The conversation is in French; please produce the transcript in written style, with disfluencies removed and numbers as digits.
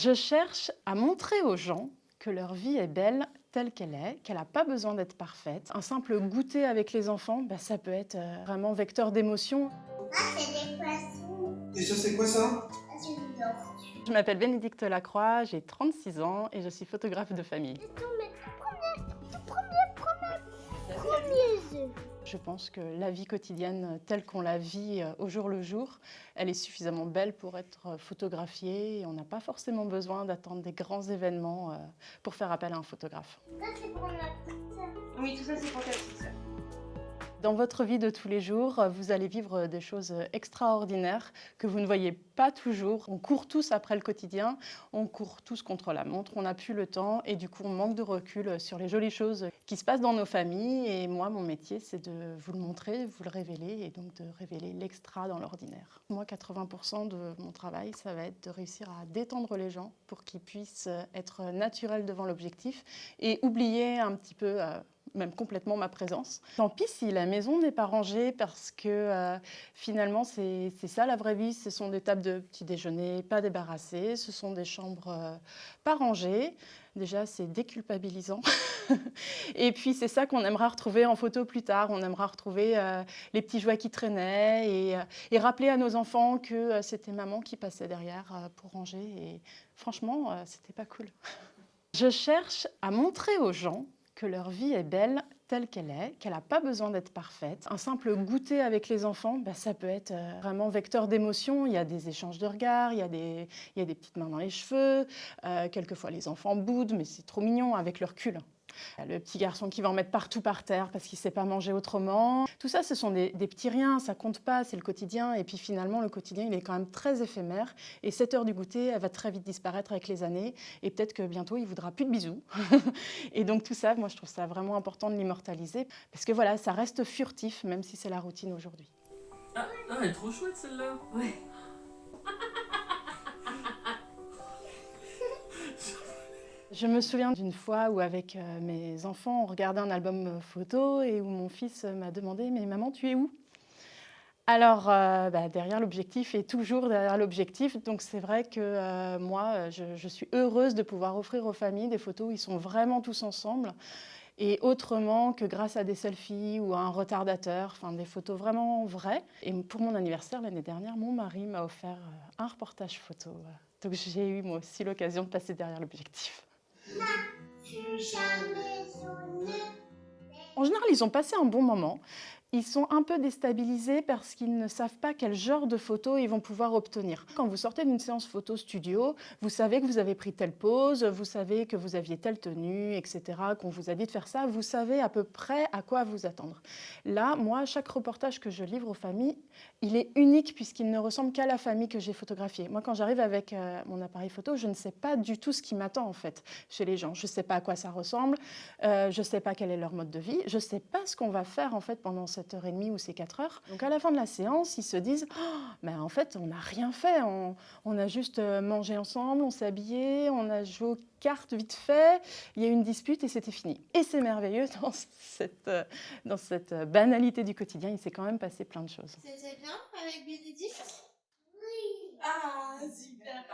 Je cherche à montrer aux gens que leur vie est belle telle qu'elle n'a pas besoin d'être parfaite. Un simple goûter avec les enfants, ça peut être vraiment vecteur d'émotion. Ah, c'est des poissons. Et ça, c'est quoi ça? Ah, c'est une tortue. Je m'appelle Bénédicte Lacroix, j'ai 36 ans et je suis photographe de famille. C'est ton premier œuf. Je pense que la vie quotidienne telle qu'on la vit au jour le jour, elle est suffisamment belle pour être photographiée et on n'a pas forcément besoin d'attendre des grands événements pour faire appel à un photographe. Ça, c'est pour ma petite sœur. Oui, tout ça c'est pour ta petite sœur. Dans votre vie de tous les jours, vous allez vivre des choses extraordinaires que vous ne voyez pas toujours. On court tous après le quotidien, on court tous contre la montre, on n'a plus le temps et du coup on manque de recul sur les jolies choses qui se passent dans nos familles. Et moi, mon métier, c'est de vous le montrer, vous le révéler et donc de révéler l'extra dans l'ordinaire. Moi, 80% de mon travail, ça va être de réussir à détendre les gens pour qu'ils puissent être naturels devant l'objectif et oublier un petit peu même complètement ma présence. Tant pis si la maison n'est pas rangée parce que finalement c'est ça la vraie vie, ce sont des tables de petit déjeuner pas débarrassées, ce sont des chambres pas rangées. Déjà c'est déculpabilisant. Et puis c'est ça qu'on aimera retrouver en photo plus tard, on aimera retrouver les petits jouets qui traînaient et rappeler à nos enfants que c'était maman qui passait derrière pour ranger et franchement c'était pas cool. Je cherche à montrer aux gens que leur vie est belle telle qu'elle n'a pas besoin d'être parfaite. Un simple goûter avec les enfants, ça peut être vraiment vecteur d'émotion. Il y a des échanges de regards, il y a des petites mains dans les cheveux. Quelquefois, les enfants boudent, mais c'est trop mignon avec leur cul. Le petit garçon qui va en mettre partout par terre parce qu'il ne sait pas manger autrement. Tout ça, ce sont des petits riens, ça compte pas, c'est le quotidien. Et puis finalement, le quotidien, il est quand même très éphémère. Et cette heure du goûter, elle va très vite disparaître avec les années. Et peut-être que bientôt, il ne voudra plus de bisous. Et donc tout ça, moi, je trouve ça vraiment important de l'immortaliser. Parce que voilà, ça reste furtif, même si c'est la routine aujourd'hui. Ah, elle est trop chouette celle-là. Ouais. Je me souviens d'une fois où avec mes enfants, on regardait un album photo et où mon fils m'a demandé « Mais maman, tu es où ?» Alors, derrière l'objectif et toujours derrière l'objectif. Donc c'est vrai que moi, je suis heureuse de pouvoir offrir aux familles des photos où ils sont vraiment tous ensemble et autrement que grâce à des selfies ou à un retardateur, enfin des photos vraiment vraies. Et pour mon anniversaire l'année dernière, mon mari m'a offert un reportage photo. Donc j'ai eu moi aussi l'occasion de passer derrière l'objectif. En général, ils ont passé un bon moment. Ils sont un peu déstabilisés parce qu'ils ne savent pas quel genre de photos ils vont pouvoir obtenir. Quand vous sortez d'une séance photo studio, vous savez que vous avez pris telle pose, vous savez que vous aviez telle tenue, etc., qu'on vous a dit de faire ça, vous savez à peu près à quoi vous attendre. Là, moi, chaque reportage que je livre aux familles, il est unique puisqu'il ne ressemble qu'à la famille que j'ai photographiée. Moi, quand j'arrive avec mon appareil photo, je ne sais pas du tout ce qui m'attend en fait chez les gens. Je ne sais pas à quoi ça ressemble, je ne sais pas quel est leur mode de vie, je ne sais pas ce qu'on va faire en fait pendant cette heure et demie ou ces 4 heures. Donc à la fin de la séance, ils se disent oh, mais en fait, on n'a rien fait, on a juste mangé ensemble, on s'est habillés, on a joué aux cartes vite fait, il y a eu une dispute et c'était fini. Et c'est merveilleux dans cette banalité du quotidien, il s'est quand même passé plein de choses. C'était bien avec Bénédicte? Ah, super.